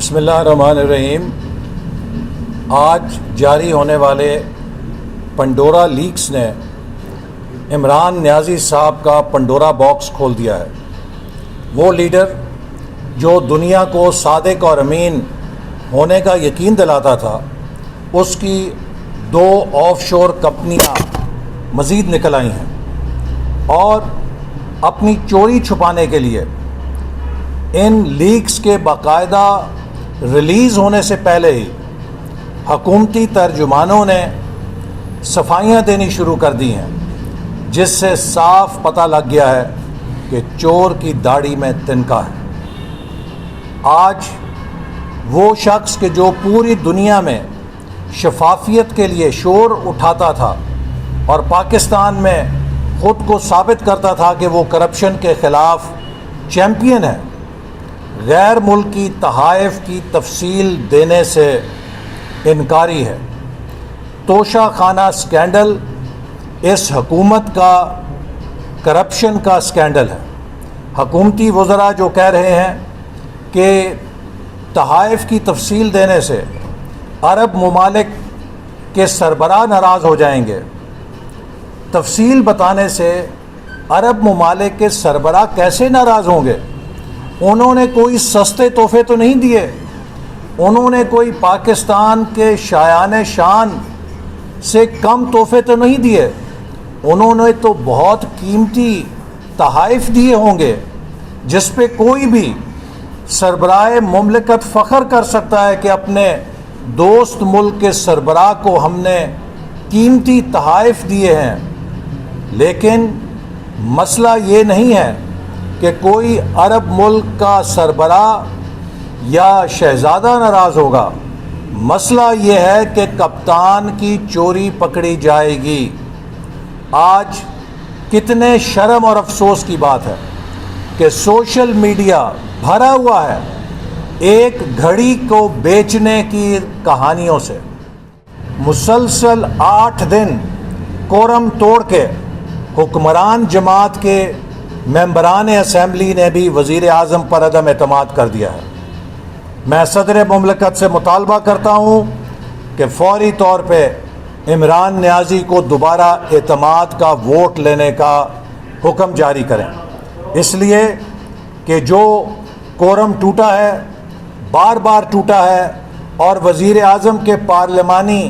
بسم اللہ الرحمن الرحیم۔ آج جاری ہونے والے پنڈورا لیکس نے عمران نیازی صاحب کا پنڈورا باکس کھول دیا ہے۔ وہ لیڈر جو دنیا کو صادق اور امین ہونے کا یقین دلاتا تھا، اس کی 2 آف شور کمپنیاں مزید نکل آئی ہیں اور اپنی چوری چھپانے کے لیے ان لیکس کے باقاعدہ ریلیز ہونے سے پہلے ہی حکومتی ترجمانوں نے صفائیاں دینی شروع کر دی ہیں، جس سے صاف پتہ لگ گیا ہے کہ چور کی داڑھی میں تنکا ہے۔ آج وہ شخص کہ جو پوری دنیا میں شفافیت کے لیے شور اٹھاتا تھا اور پاکستان میں خود کو ثابت کرتا تھا کہ وہ کرپشن کے خلاف چیمپئن ہے، غیر ملکی تحائف کی تفصیل دینے سے انکاری ہے۔ توشہ خانہ سکینڈل اس حکومت کا کرپشن کا سکینڈل ہے۔ حکومتی وزراء جو کہہ رہے ہیں کہ تحائف کی تفصیل دینے سے عرب ممالک کے سربراہ ناراض ہو جائیں گے، تفصیل بتانے سے عرب ممالک کے سربراہ کیسے ناراض ہوں گے؟ انہوں نے کوئی سستے تحفے تو نہیں دیے، انہوں نے کوئی پاکستان کے شایان شان سے کم تحفے تو نہیں دیے، انہوں نے تو بہت قیمتی تحائف دیے ہوں گے جس پہ کوئی بھی سربراہ مملکت فخر کر سکتا ہے کہ اپنے دوست ملک کے سربراہ کو ہم نے قیمتی تحائف دیے ہیں۔ لیکن مسئلہ یہ نہیں ہے کہ کوئی عرب ملک کا سربراہ یا شہزادہ ناراض ہوگا، مسئلہ یہ ہے کہ کپتان کی چوری پکڑی جائے گی۔ آج کتنے شرم اور افسوس کی بات ہے کہ سوشل میڈیا بھرا ہوا ہے ایک گھڑی کو بیچنے کی کہانیوں سے۔ مسلسل 8 دن کورم توڑ کے حکمران جماعت کے ممبران اسمبلی نے بھی وزیر اعظم پر عدم اعتماد کر دیا ہے۔ میں صدر مملکت سے مطالبہ کرتا ہوں کہ فوری طور پہ عمران نیازی کو دوبارہ اعتماد کا ووٹ لینے کا حکم جاری کریں، اس لیے کہ جو کورم ٹوٹا ہے بار بار ٹوٹا ہے اور وزیر اعظم کے پارلیمانی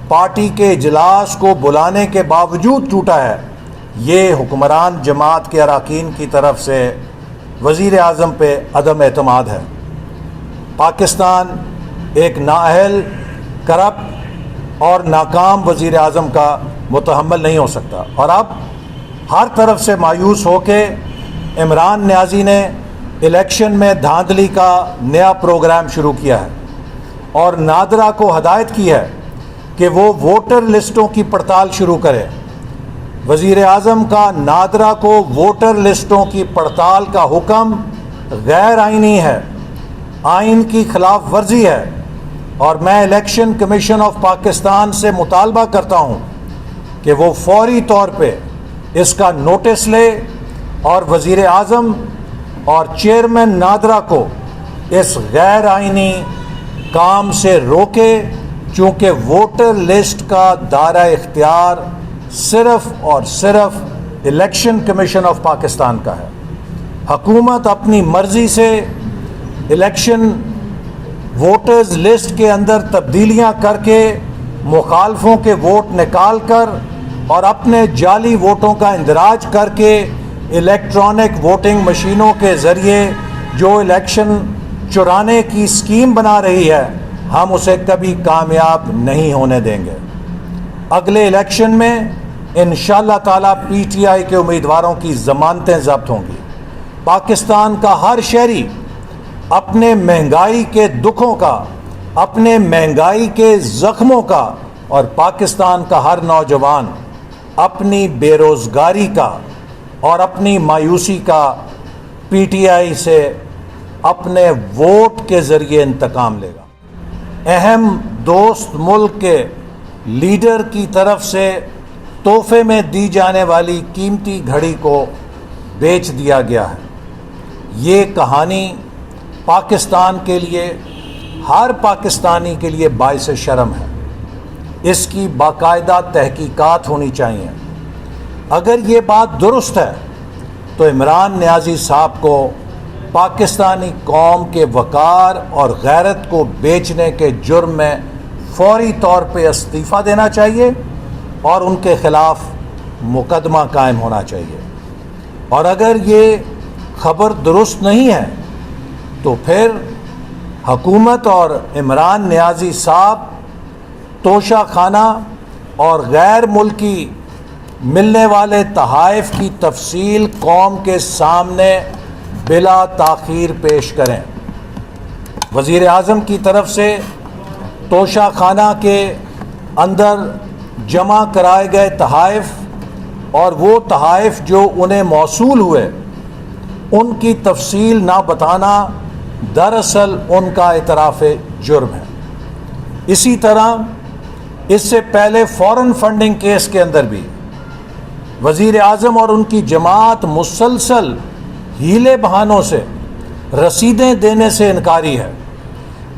پارٹی کے اجلاس کو بلانے کے باوجود ٹوٹا ہے۔ یہ حکمران جماعت کے اراکین کی طرف سے وزیر اعظم پہ عدم اعتماد ہے۔ پاکستان ایک نااہل، کرپٹ اور ناکام وزیر اعظم کا متحمل نہیں ہو سکتا، اور اب ہر طرف سے مایوس ہو کے عمران نیازی نے الیکشن میں دھاندلی کا نیا پروگرام شروع کیا ہے اور نادرا کو ہدایت کی ہے کہ وہ ووٹر لسٹوں کی پڑتال شروع کرے۔ وزیر اعظم کا نادرا کو ووٹر لسٹوں کی پڑتال کا حکم غیر آئینی ہے، آئین کی خلاف ورزی ہے، اور میں الیکشن کمیشن آف پاکستان سے مطالبہ کرتا ہوں کہ وہ فوری طور پہ اس کا نوٹس لے اور وزیر اعظم اور چیئرمین نادرا کو اس غیر آئینی کام سے روکے، چونکہ ووٹر لسٹ کا دائرہ اختیار صرف اور صرف الیکشن کمیشن آف پاکستان کا ہے۔ حکومت اپنی مرضی سے الیکشن ووٹرز لسٹ کے اندر تبدیلیاں کر کے مخالفوں کے ووٹ نکال کر اور اپنے جعلی ووٹوں کا اندراج کر کے الیکٹرانک ووٹنگ مشینوں کے ذریعے جو الیکشن چرانے کی اسکیم بنا رہی ہے، ہم اسے کبھی کامیاب نہیں ہونے دیں گے۔ اگلے الیکشن میں انشاءاللہ تعالیٰ پی ٹی آئی کے امیدواروں کی ضمانتیں ضبط ہوں گی۔ پاکستان کا ہر شہری اپنے مہنگائی کے دکھوں کا، اپنے مہنگائی کے زخموں کا، اور پاکستان کا ہر نوجوان اپنی بے روزگاری کا اور اپنی مایوسی کا پی ٹی آئی سے اپنے ووٹ کے ذریعے انتقام لے گا۔ اہم دوست ملک کے لیڈر کی طرف سے تحفے میں دی جانے والی قیمتی گھڑی کو بیچ دیا گیا ہے۔ یہ کہانی پاکستان کے لیے ہر پاکستانی کے لیے باعث شرم ہے۔ اس کی باقاعدہ تحقیقات ہونی چاہیے۔ اگر یہ بات درست ہے تو عمران نیازی صاحب کو پاکستانی قوم کے وقار اور غیرت کو بیچنے کے جرم میں فوری طور پہ استعفیٰ دینا چاہیے اور ان کے خلاف مقدمہ قائم ہونا چاہیے۔ اور اگر یہ خبر درست نہیں ہے تو پھر حکومت اور عمران نیازی صاحب توشہ خانہ اور غیر ملکی ملنے والے تحائف کی تفصیل قوم کے سامنے بلا تاخیر پیش کریں۔ وزیر اعظم کی طرف سے توشہ خانہ کے اندر جمع کرائے گئے تحائف اور وہ تحائف جو انہیں موصول ہوئے ان کی تفصیل نہ بتانا دراصل ان کا اعتراف جرم ہے۔ اسی طرح اس سے پہلے فورن فنڈنگ کیس کے اندر بھی وزیر اعظم اور ان کی جماعت مسلسل ہیلے بہانوں سے رسیدیں دینے سے انکاری ہے۔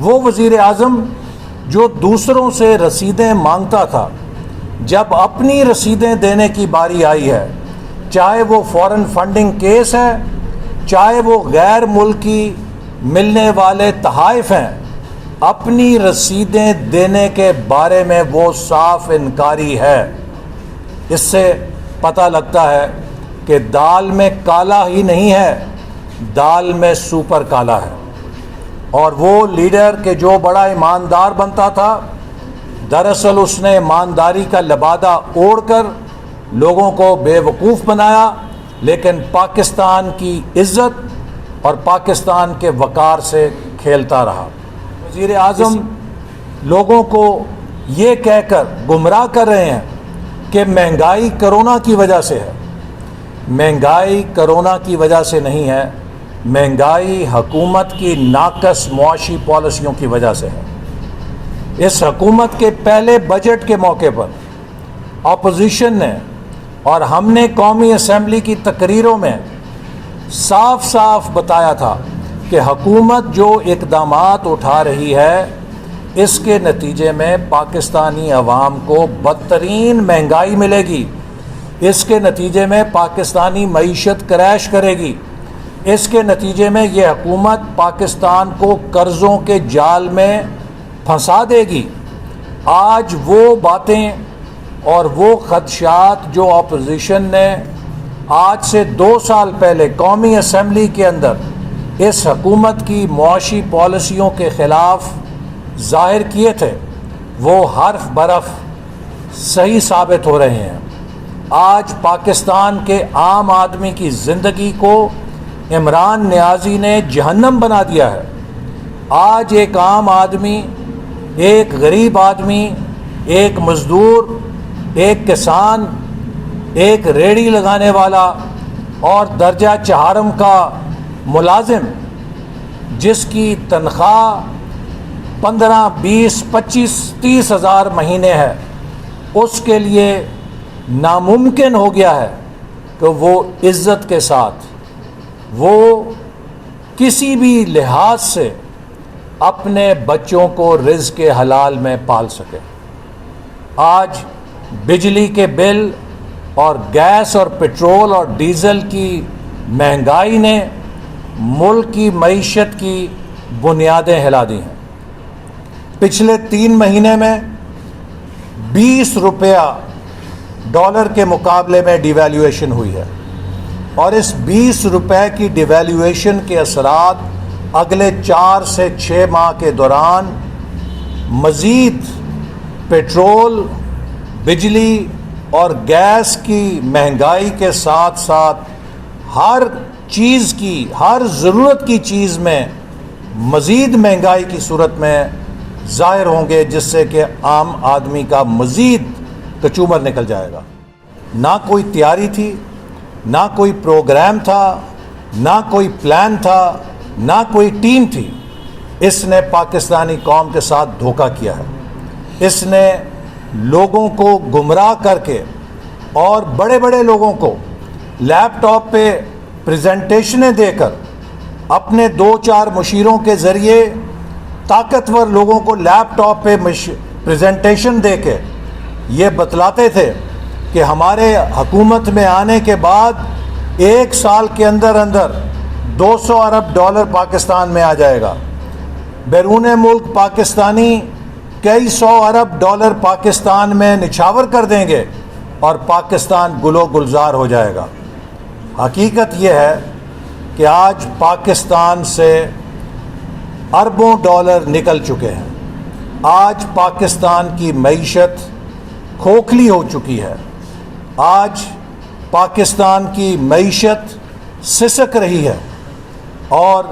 وہ وزیر اعظم جو دوسروں سے رسیدیں مانگتا تھا، جب اپنی رسیدیں دینے کی باری آئی ہے، چاہے وہ فورن فنڈنگ کیس ہے، چاہے وہ غیر ملکی ملنے والے تحائف ہیں، اپنی رسیدیں دینے کے بارے میں وہ صاف انکاری ہے۔ اس سے پتہ لگتا ہے کہ دال میں کالا ہی نہیں ہے، دال میں سپر کالا ہے۔ اور وہ لیڈر کہ جو بڑا ایماندار بنتا تھا، دراصل اس نے ایمانداری کا لبادہ اوڑھ کر لوگوں کو بے وقوف بنایا، لیکن پاکستان کی عزت اور پاکستان کے وقار سے کھیلتا رہا۔ وزیر اعظم لوگوں کو یہ کہہ کر گمراہ کر رہے ہیں کہ مہنگائی کرونا کی وجہ سے ہے۔ مہنگائی کرونا کی وجہ سے نہیں ہے، مہنگائی حکومت کی ناقص معاشی پالیسیوں کی وجہ سے ہے۔ اس حکومت کے پہلے بجٹ کے موقع پر اپوزیشن نے اور ہم نے قومی اسمبلی کی تقریروں میں صاف صاف بتایا تھا کہ حکومت جو اقدامات اٹھا رہی ہے اس کے نتیجے میں پاکستانی عوام کو بدترین مہنگائی ملے گی، اس کے نتیجے میں پاکستانی معیشت کریش کرے گی، اس کے نتیجے میں یہ حکومت پاکستان کو قرضوں کے جال میں پھنسا دے گی۔ آج وہ باتیں اور وہ خدشات جو اپوزیشن نے آج سے 2 سال پہلے قومی اسمبلی کے اندر اس حکومت کی معاشی پالیسیوں کے خلاف ظاہر کیے تھے، وہ حرف برف صحیح ثابت ہو رہے ہیں۔ آج پاکستان کے عام آدمی کی زندگی کو عمران نیازی نے جہنم بنا دیا ہے۔ آج ایک عام آدمی، ایک غریب آدمی، ایک مزدور، ایک کسان، ایک ریڑھی لگانے والا اور درجہ چہارم کا ملازم جس کی تنخواہ 15, 20, 25, 30 ہزار مہینے ہے، اس کے لیے ناممکن ہو گیا ہے کہ وہ عزت کے ساتھ، وہ کسی بھی لحاظ سے اپنے بچوں کو رزق حلال میں پال سکے۔ آج بجلی کے بل اور گیس اور پٹرول اور ڈیزل کی مہنگائی نے ملک کی معیشت کی بنیادیں ہلا دی ہیں۔ پچھلے 3 مہینے میں 20 روپیہ ڈالر کے مقابلے میں ڈی ویلیویشن ہوئی ہے، اور اس 20 روپے کی ڈی ویلیویشن کے اثرات اگلے 4 سے 6 ماہ کے دوران مزید پٹرول، بجلی اور گیس کی مہنگائی کے ساتھ ساتھ ہر چیز کی، ہر ضرورت کی چیز میں مزید مہنگائی کی صورت میں ظاہر ہوں گے، جس سے کہ عام آدمی کا مزید کچومر نکل جائے گا۔ نہ کوئی تیاری تھی، نہ کوئی پروگرام تھا، نہ کوئی پلان تھا، نہ کوئی ٹیم تھی۔ اس نے پاکستانی قوم کے ساتھ دھوکہ کیا ہے۔ اس نے لوگوں کو گمراہ کر کے اور بڑے بڑے لوگوں کو لیپ ٹاپ پہ پریزنٹیشنیں دے کر اپنے 2-4 مشیروں کے ذریعے طاقتور لوگوں کو لیپ ٹاپ پہ پریزنٹیشن دے کے یہ بتلاتے تھے کہ ہمارے حکومت میں آنے کے بعد 1 سال کے اندر 200 ارب ڈالر پاکستان میں آ جائے گا، بیرون ملک پاکستانی کئی 100 ارب ڈالر پاکستان میں نچھاور کر دیں گے اور پاکستان گل و گلزار ہو جائے گا۔ حقیقت یہ ہے کہ آج پاکستان سے اربوں ڈالر نکل چکے ہیں۔ آج پاکستان کی معیشت کھوکھلی ہو چکی ہے، آج پاکستان کی معیشت سسک رہی ہے، اور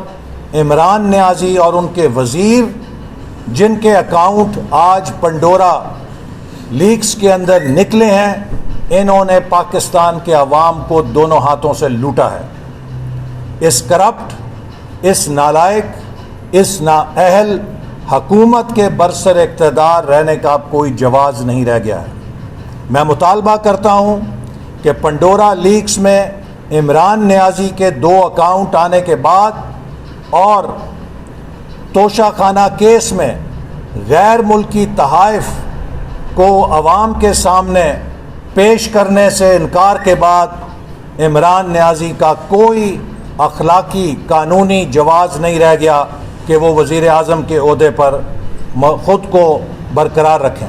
عمران نیازی اور ان کے وزیر جن کے اکاؤنٹ آج پنڈورا لیکس کے اندر نکلے ہیں، انہوں نے پاکستان کے عوام کو دونوں ہاتھوں سے لوٹا ہے۔ اس کرپٹ، اس نالائق، اس نااہل حکومت کے برسر اقتدار رہنے کا اب کوئی جواز نہیں رہ گیا ہے۔ میں مطالبہ کرتا ہوں کہ پنڈورا لیکس میں عمران نیازی کے 2 اکاؤنٹ آنے کے بعد اور توشہ خانہ کیس میں غیر ملکی تحائف کو عوام کے سامنے پیش کرنے سے انکار کے بعد عمران نیازی کا کوئی اخلاقی قانونی جواز نہیں رہ گیا کہ وہ وزیر اعظم کے عہدے پر خود کو برقرار رکھیں۔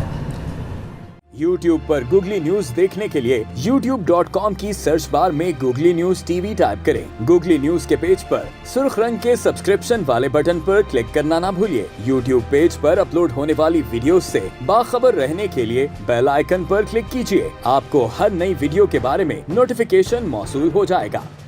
YouTube پر گوگلی نیوز دیکھنے کے لیے youtube.com کی سرچ بار میں googly news T V type کریں۔ گوگلی نیوز کے پیج پر سرخ رنگ کے سبسکرپشن والے بٹن پر کلک کرنا نہ بھولیے۔ YouTube پیج پر اپلوڈ ہونے والی ویڈیوز سے باخبر رہنے کے لیے بیل آئیکن پر کلک کیجیے۔ آپ کو ہر نئی ویڈیو کے بارے میں نوٹیفیکیشن موصول ہو جائے گا۔